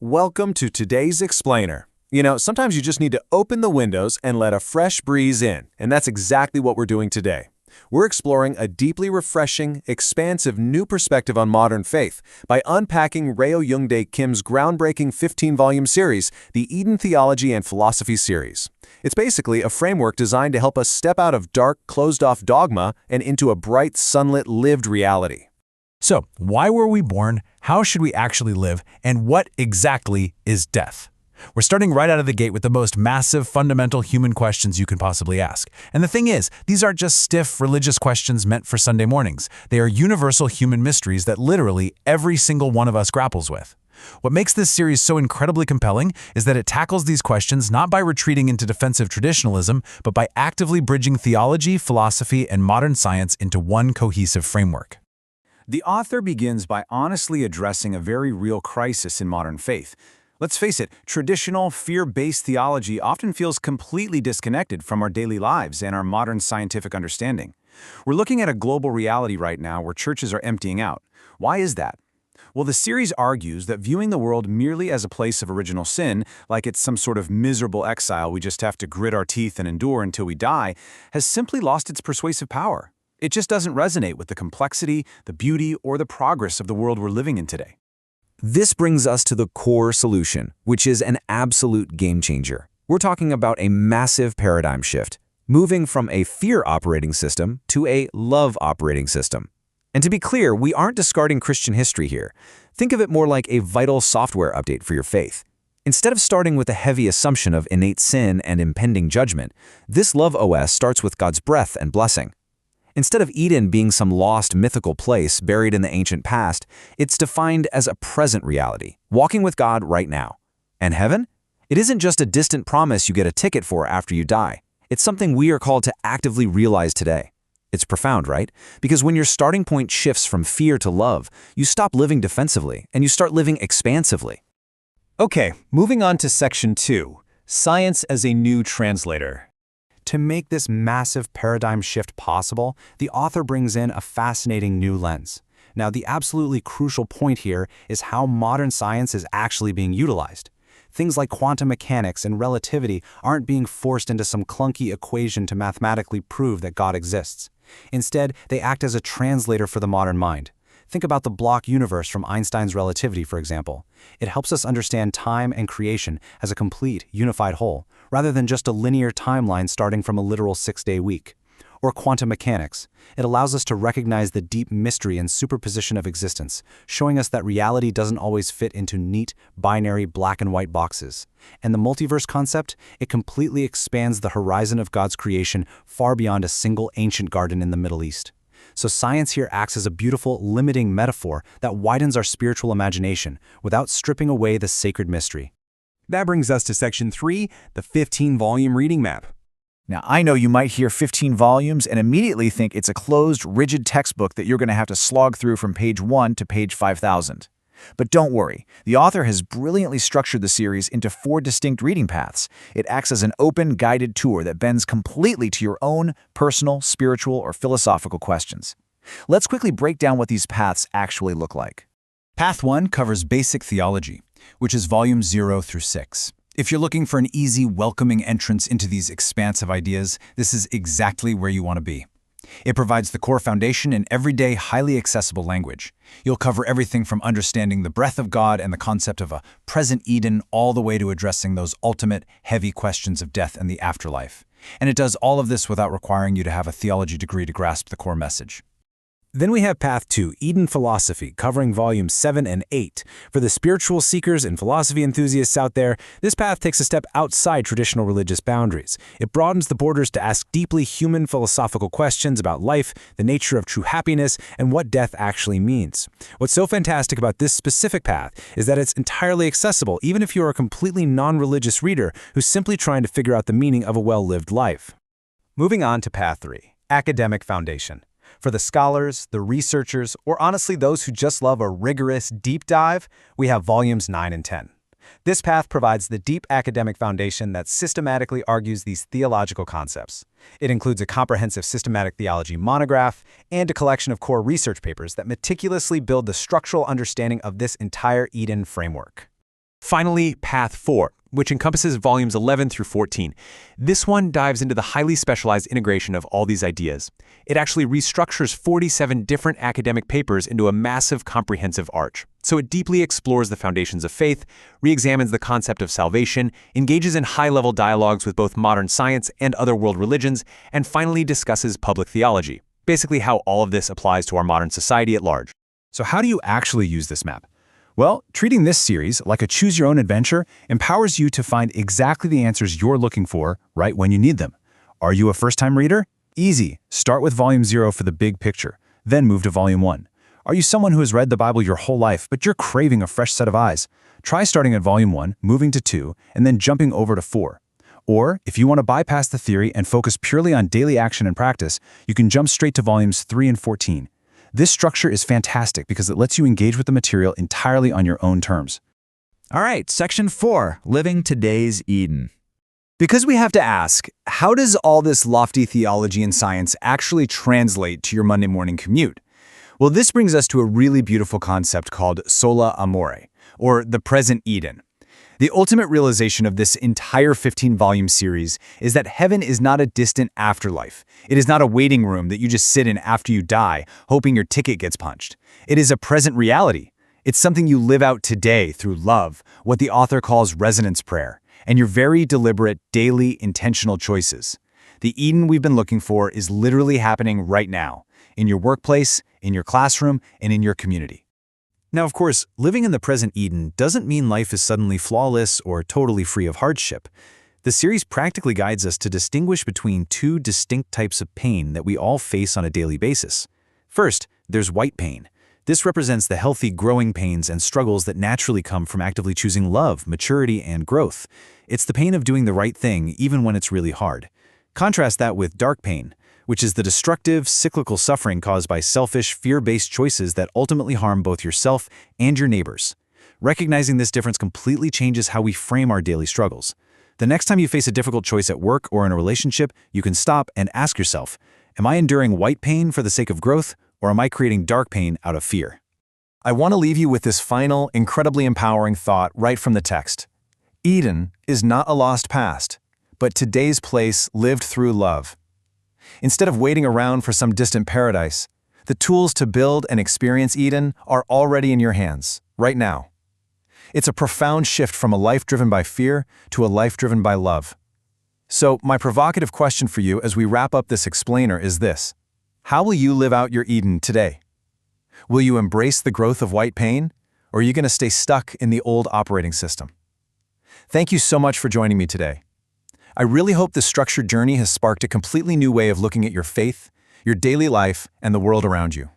Welcome to today's Explainer. Sometimes you just need to open the windows and let a fresh breeze in, and that's exactly what we're doing today. We're exploring a deeply refreshing, expansive new perspective on modern faith by unpacking Reo Youngdae Kim's groundbreaking 15-volume series, the Eden Theology and Philosophy series. It's basically a framework designed to help us step out of dark, closed-off dogma and into a bright, sunlit, lived reality. So, why were we born? How should we actually live? And what exactly is death? We're starting right out of the gate with the most massive, fundamental human questions you can possibly ask. And the thing is, these aren't just stiff, religious questions meant for Sunday mornings. They are universal human mysteries that literally every single one of us grapples with. What makes this series so incredibly compelling is that it tackles these questions not by retreating into defensive traditionalism, but by actively bridging theology, philosophy, and modern science into one cohesive framework. The author begins by honestly addressing a very real crisis in modern faith. Let's face it, traditional, fear-based theology often feels completely disconnected from our daily lives and our modern scientific understanding. We're looking at a global reality right now where churches are emptying out. Why is that? Well, the series argues that viewing the world merely as a place of original sin, like it's some sort of miserable exile we just have to grit our teeth and endure until we die, has simply lost its persuasive power. It just doesn't resonate with the complexity, the beauty, or the progress of the world we're living in today. This brings us to the core solution, which is an absolute game changer. We're talking about a massive paradigm shift, moving from a fear operating system to a love operating system. And to be clear, we aren't discarding Christian history here. Think of it more like a vital software update for your faith. Instead of starting with a heavy assumption of innate sin and impending judgment, this Love OS starts with God's breath and blessing. Instead of Eden being some lost mythical place buried in the ancient past, it's defined as a present reality, walking with God right now. And heaven? It isn't just a distant promise you get a ticket for after you die. It's something we are called to actively realize today. It's profound, right? Because when your starting point shifts from fear to love, you stop living defensively and you start living expansively. Okay, moving on to Section 2, Science as a New Translator. To make this massive paradigm shift possible, the author brings in a fascinating new lens. Now, the absolutely crucial point here is how modern science is actually being utilized. Things like quantum mechanics and relativity aren't being forced into some clunky equation to mathematically prove that God exists. Instead, they act as a translator for the modern mind. Think about the block universe from Einstein's relativity, for example. It helps us understand time and creation as a complete, unified whole, rather than just a linear timeline starting from a literal 6-day week. Or quantum mechanics. It allows us to recognize the deep mystery and superposition of existence, showing us that reality doesn't always fit into neat, binary black and white boxes. And the multiverse concept, it completely expands the horizon of God's creation far beyond a single ancient garden in the Middle East. So science here acts as a beautiful, limiting metaphor that widens our spiritual imagination without stripping away the sacred mystery. That brings us to Section 3, the 15-volume reading map. Now, I know you might hear 15 volumes and immediately think it's a closed, rigid textbook that you're going to have to slog through from page 1 to page 5,000. But don't worry, the author has brilliantly structured the series into 4 distinct reading paths. It acts as an open, guided tour that bends completely to your own personal, spiritual, or philosophical questions. Let's quickly break down what these paths actually look like. Path 1 covers basic theology, which is volumes 0 through 6. If you're looking for an easy, welcoming entrance into these expansive ideas, this is exactly where you want to be. It provides the core foundation in everyday, highly accessible language. You'll cover everything from understanding the breath of God and the concept of a present Eden all the way to addressing those ultimate, heavy questions of death and the afterlife. And it does all of this without requiring you to have a theology degree to grasp the core message. Then we have Path 2, Eden Philosophy, covering volumes 7 and 8. For the spiritual seekers and philosophy enthusiasts out there, this path takes a step outside traditional religious boundaries. It broadens the borders to ask deeply human philosophical questions about life, the nature of true happiness, and what death actually means. What's so fantastic about this specific path is that it's entirely accessible, even if you are a completely non-religious reader who's simply trying to figure out the meaning of a well-lived life. Moving on to Path 3, Academic Foundation. For the scholars, the researchers, or honestly those who just love a rigorous deep dive, we have volumes 9 and 10. This path provides the deep academic foundation that systematically argues these theological concepts. It includes a comprehensive systematic theology monograph and a collection of core research papers that meticulously build the structural understanding of this entire Eden framework. Finally, Path 4, which encompasses volumes 11 through 14. This one dives into the highly specialized integration of all these ideas. It actually restructures 47 different academic papers into a massive comprehensive arch. So it deeply explores the foundations of faith, re-examines the concept of salvation, engages in high-level dialogues with both modern science and other world religions, and finally discusses public theology. Basically how all of this applies to our modern society at large. So how do you actually use this map? Well, treating this series like a choose-your-own-adventure empowers you to find exactly the answers you're looking for right when you need them. Are you a first-time reader? Easy. Start with Volume 0 for the big picture, then move to Volume 1. Are you someone who has read the Bible your whole life, but you're craving a fresh set of eyes? Try starting at Volume 1, moving to 2, and then jumping over to 4. Or, if you want to bypass the theory and focus purely on daily action and practice, you can jump straight to Volumes 3 and 14. This structure is fantastic because it lets you engage with the material entirely on your own terms. All right, Section 4, Living Today's Eden. Because we have to ask, how does all this lofty theology and science actually translate to your Monday morning commute? Well, this brings us to a really beautiful concept called sola amore, or the present Eden. The ultimate realization of this entire 15-volume series is that heaven is not a distant afterlife. It is not a waiting room that you just sit in after you die, hoping your ticket gets punched. It is a present reality. It's something you live out today through love, what the author calls resonance prayer, and your very deliberate, daily, intentional choices. The Eden we've been looking for is literally happening right now, in your workplace, in your classroom, and in your community. Now, of course, living in the present Eden doesn't mean life is suddenly flawless or totally free of hardship. The series practically guides us to distinguish between two distinct types of pain that we all face on a daily basis. First, there's white pain. This represents the healthy, growing pains and struggles that naturally come from actively choosing love, maturity, and growth. It's the pain of doing the right thing even when it's really hard. Contrast that with dark pain, which is the destructive, cyclical suffering caused by selfish, fear-based choices that ultimately harm both yourself and your neighbors. Recognizing this difference completely changes how we frame our daily struggles. The next time you face a difficult choice at work or in a relationship, you can stop and ask yourself, am I enduring white pain for the sake of growth, or am I creating dark pain out of fear? I want to leave you with this final, incredibly empowering thought right from the text. Eden is not a lost past, but today's place lived through love. Instead of waiting around for some distant paradise, the tools to build and experience Eden are already in your hands, right now. It's a profound shift from a life driven by fear to a life driven by love. So, my provocative question for you as we wrap up this explainer is this: how will you live out your Eden today? Will you embrace the growth of white pain, or are you going to stay stuck in the old operating system? Thank you so much for joining me today. I really hope this structured journey has sparked a completely new way of looking at your faith, your daily life, and the world around you.